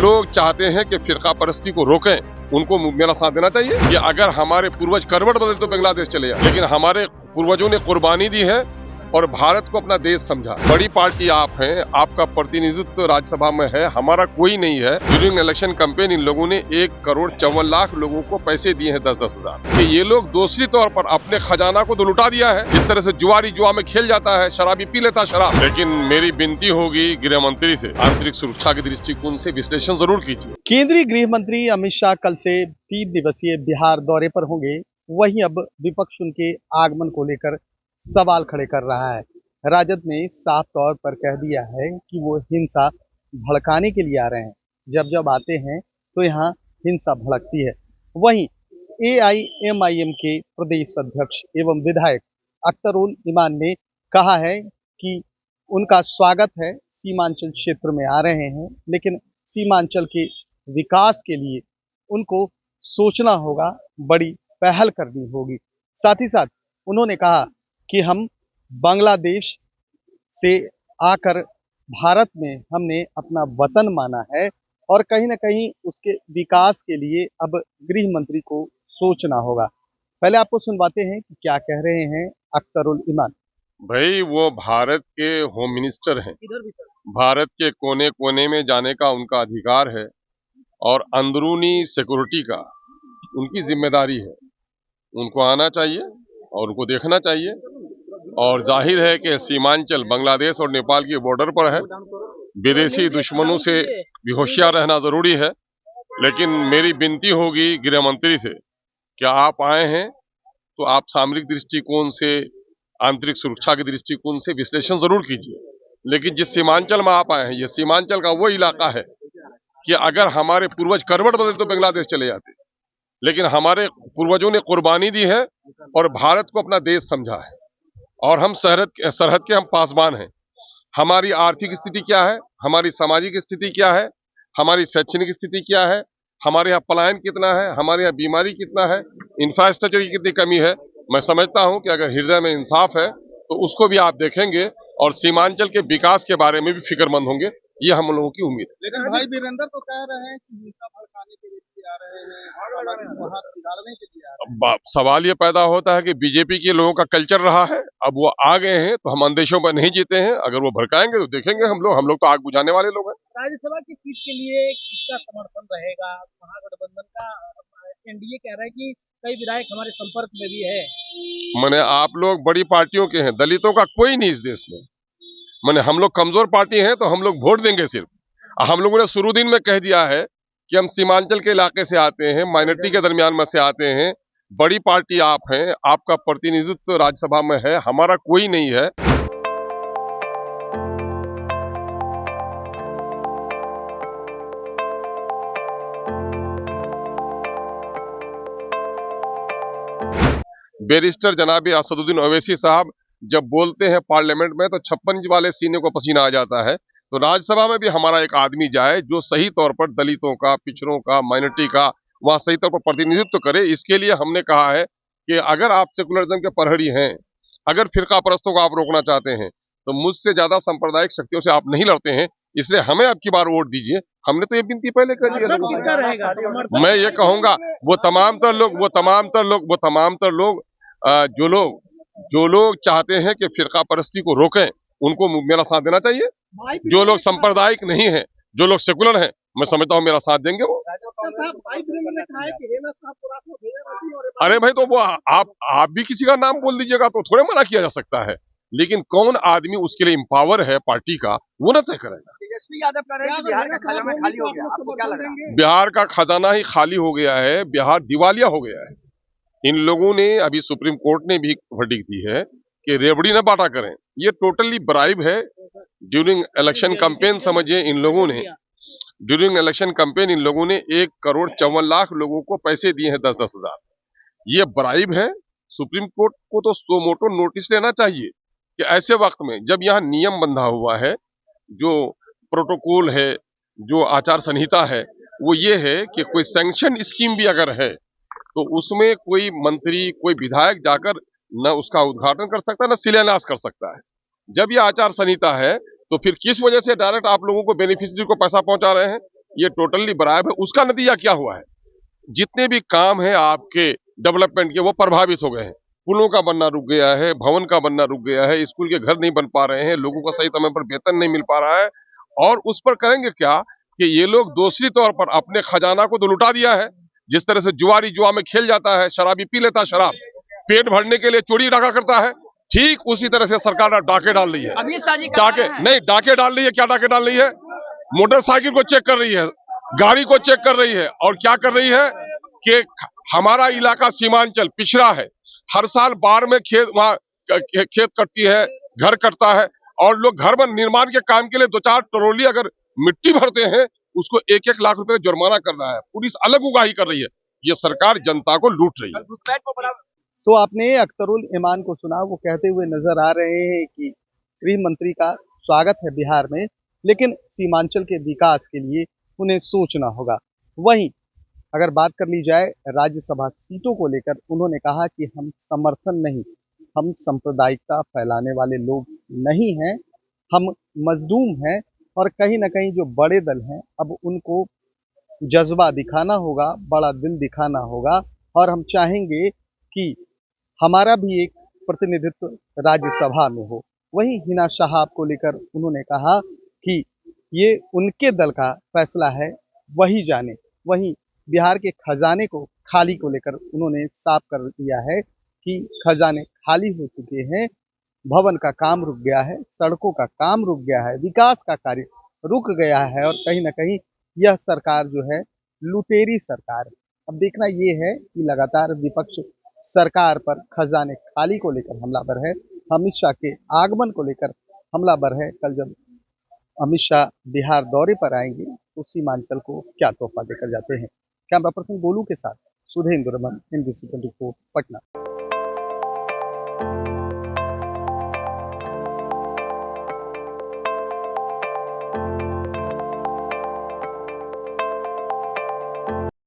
लोग चाहते हैं कि फिरका परस्ती को रोकें, उनको मेरा साथ देना चाहिए। कि अगर हमारे पूर्वज करवट बदले तो बांग्लादेश चले जाए, लेकिन हमारे पूर्वजों ने कुर्बानी दी है और भारत को अपना देश समझा। बड़ी पार्टी आप हैं, आपका प्रतिनिधित्व राज्यसभा में है, हमारा कोई नहीं है। ड्यूरिंग इलेक्शन कैंपेन इन लोगों ने 1,54,00,000 लोगों को पैसे दिए हैं 10-10 हजार। कि ये लोग दूसरी तौर पर अपने खजाना को तो लुटा दिया है। जिस तरह से जुआरी जुआ में खेल जाता है, शराबी पी लेता शराब। लेकिन मेरी विनती होगी गृह मंत्री से, आंतरिक सुरक्षा के दृष्टिकोण से विश्लेषण जरूर कीजिए। केंद्रीय गृह मंत्री अमित शाह कल से 3 दिवसीय बिहार दौरे पर होंगे। वहीं अब विपक्ष उनके आगमन को लेकर सवाल खड़े कर रहा है। राजद ने साफ तौर पर कह दिया है कि वो हिंसा भड़काने के लिए आ रहे हैं। जब जब आते हैं तो यहाँ हिंसा भड़कती है। वहीं AIMIM के प्रदेश अध्यक्ष एवं विधायक अख्तरुल इमान ने कहा है कि उनका स्वागत है, सीमांचल क्षेत्र में आ रहे हैं, लेकिन सीमांचल के विकास के लिए उनको सोचना होगा, बड़ी पहल करनी होगी। साथ ही साथ उन्होंने कहा कि हम बांग्लादेश से आकर भारत में हमने अपना वतन माना है और कहीं ना कहीं उसके विकास के लिए अब गृह मंत्री को सोचना होगा। पहले आपको सुनवाते हैं कि क्या कह रहे हैं अख्तरुल इमान। भाई वो भारत के होम मिनिस्टर हैं, भारत के कोने कोने में जाने का उनका अधिकार है और अंदरूनी सिक्योरिटी का उनकी जिम्मेदारी है। उनको आना चाहिए और उनको देखना चाहिए। और जाहिर है कि सीमांचल बांग्लादेश और नेपाल के बॉर्डर पर है, विदेशी दुश्मनों से भी होशियार रहना जरूरी है। लेकिन मेरी विनती होगी गृह मंत्री से, क्या आप आए हैं तो आप सामरिक दृष्टिकोण से, आंतरिक सुरक्षा के दृष्टिकोण से विश्लेषण जरूर कीजिए। लेकिन जिस सीमांचल में आप आए हैं, ये सीमांचल का वो इलाका है कि अगर हमारे पूर्वज करवट बदले तो बांग्लादेश चले जाते, लेकिन हमारे पूर्वजों ने कुर्बानी दी है और भारत को अपना देश समझा है। और हम सरहद के हम पासबान हैं। हमारी आर्थिक स्थिति क्या है, हमारी सामाजिक स्थिति क्या है, हमारी शैक्षणिक स्थिति क्या है, हमारे यहाँ पलायन कितना है, हमारे यहाँ बीमारी कितना है, इंफ्रास्ट्रक्चर की कितनी कमी है। मैं समझता हूँ कि अगर हृदय में इंसाफ है तो उसको भी आप देखेंगे और सीमांचल के विकास के बारे में भी फिक्रमंद होंगे। ये हम लोगों की उम्मीद है। लेकिन भाई वीरेंद्र तो कह रहे हैं कि हिंसा भड़काने के लिए आ रहे हैं, वहाँ बिगाड़ने के लिए आ रहे हैं। सवाल ये पैदा होता है कि बीजेपी के लोगों का कल्चर रहा है, अब वो आ गए हैं तो हम अंदेशों पर नहीं जीते हैं। अगर वो भड़काएंगे तो देखेंगे हम लोग तो आग बुझाने वाले लोग हैं। राज्यसभा की सीट के लिए किसका समर्थन रहेगा? महागठबंधन का, एनडीए कह रहा है कि कई विधायक हमारे संपर्क में भी है। मैंने आप लोग बड़ी पार्टियों के हैं, दलितों का कोई नहीं इस देश में। मैंने हम लोग कमजोर पार्टी हैं तो हम लोग वोट देंगे सिर्फ। हम लोगों ने शुरू दिन में कह दिया है कि हम सीमांचल के इलाके से आते हैं, माइनॉरिटी के दरमियान में से आते हैं। बड़ी पार्टी आप हैं, आपका प्रतिनिधित्व राज्यसभा में है, हमारा कोई नहीं है। बैरिस्टर जनाब असदुद्दीन ओवैसी साहब जब बोलते हैं पार्लियामेंट में तो 56 वाले सीने को पसीना आ जाता है। तो राज्यसभा में भी हमारा एक आदमी जाए जो सही तौर पर दलितों का, पिछड़ों का, माइनॉरिटी का वहाँ सही तौर पर प्रतिनिधित्व करे। इसके लिए हमने कहा है कि अगर आप सेकुलरिज्म के प्रहरी हैं, अगर फिरका परस्तों को आप रोकना चाहते हैं तो मुझसे ज्यादा सांप्रदायिक शक्तियों से आप नहीं लड़ते हैं, इसलिए हमें अब की बार वोट दीजिए। हमने तो ये विनती पहले कर दी है। मैं ये कहूंगा वो तमाम तर लोग जो लोग चाहते हैं कि फिरका परस्ती को रोकें, उनको मेरा साथ देना चाहिए। जो लोग सांप्रदायिक नहीं हैं, जो लोग सेकुलर हैं, मैं समझता हूँ मेरा साथ देंगे वो। अरे भाई तो वो आप भी किसी का नाम बोल दीजिएगा तो थोड़े मना किया जा सकता है। लेकिन कौन आदमी उसके लिए एम्पावर है पार्टी का, वो ना तय करेगा। तेजस्वी यादव कह रहे हैं कि बिहार का खजाना खाली हो गया, आपको क्या लग रहा है? बिहार का खजाना ही खाली हो गया है, बिहार दिवालिया हो गया है। इन लोगों ने, अभी सुप्रीम कोर्ट ने भी वर्डिक्ट दी है कि रेवड़ी न बांटा करें। ये टोटली ब्राइब है। ड्यूरिंग इलेक्शन कैंपेन समझिए, इन लोगों ने ड्यूरिंग इलेक्शन कैंपेन इन लोगों ने 1,54,00,000 लोगों को पैसे दिए हैं 10-10 हजार। ये ब्राइब है। सुप्रीम कोर्ट को तो सो मोटो नोटिस लेना चाहिए कि ऐसे वक्त में जब यहाँ नियम बंधा हुआ है, जो प्रोटोकॉल है, जो आचार संहिता है, वो ये है कि कोई सैंक्शन स्कीम भी अगर है तो उसमें कोई मंत्री, कोई विधायक जाकर न उसका उद्घाटन कर सकता है, न शिलान्यास कर सकता है। जब ये आचार संहिता है तो फिर किस वजह से डायरेक्ट आप लोगों को, बेनिफिशियरी को पैसा पहुंचा रहे हैं? ये टोटली बराबर है। उसका नतीजा क्या हुआ है? जितने भी काम है आपके डेवलपमेंट के वो प्रभावित हो गए हैं। पुलों का बनना रुक गया है, भवन का बनना रुक गया है, स्कूल के घर नहीं बन पा रहे हैं, लोगों को सही समय पर वेतन नहीं मिल पा रहा है। और उस पर करेंगे क्या कि ये लोग दूसरी तौर पर अपने खजाना को तो लुटा दिया है। जिस तरह से जुआरी जुआ में खेल जाता है, शराबी पी लेता है शराब, पेट भरने के लिए चोरी डाका करता है, ठीक उसी तरह से सरकार ने डाके डाल रही है। डाके नहीं, डाके डाल रही है। क्या डाके डाल रही है? मोटरसाइकिल को चेक कर रही है, गाड़ी को चेक कर रही है, और क्या कर रही है कि हमारा इलाका सीमांचल पिछड़ा है। हर साल बाढ़ में खेत कटती है, घर कटता है, और लोग घर निर्माण के काम के लिए 2-4 ट्रॉली अगर मिट्टी भरते हैं, उसको 1-1 लाख रुपए जुर्माना कर रहा है। पुलिस अलग उगाही कर रही है। ये सरकार जनता को लूट रही है। तो आपने अख्तरुल ईमान को सुना, वो कहते हुए नजर आ रहे हैं कि गृह मंत्री का स्वागत है बिहार में, लेकिन सीमांचल के विकास के लिए उन्हें सोचना होगा। वहीं अगर बात कर ली जाए राज्यसभा सीटों को लेकर, उन्होंने कहा कि हम समर्थन नहीं, हम सांप्रदायिकता फैलाने वाले लोग नहीं हैं, हम मजलूम हैं, और कहीं ना कहीं जो बड़े दल हैं अब उनको जज्बा दिखाना होगा, बड़ा दिल दिखाना होगा, और हम चाहेंगे कि हमारा भी एक प्रतिनिधित्व राज्यसभा में हो। वहीं हिना शहाब को लेकर उन्होंने कहा कि ये उनके दल का फैसला है, वही जाने। वहीं बिहार के खजाने को खाली को लेकर उन्होंने साफ कर दिया है कि खजाने खाली हो चुके हैं, भवन का काम रुक गया है, सड़कों का काम रुक गया है, विकास का कार्य रुक गया है, और कहीं ना कहीं यह सरकार जो है लुटेरी सरकार है। अब देखना ये है कि लगातार विपक्ष सरकार पर खजाने खाली को लेकर हमलावर है, अमित शाह के आगमन को लेकर हमलावर है। कल जब अमित शाह बिहार दौरे पर आएंगे तो सीमांचल को क्या तोहफा देकर जाते हैं। कैमरा पर्सन गोलू के साथ सुधेंद्र रमन, NBC 24 पटना।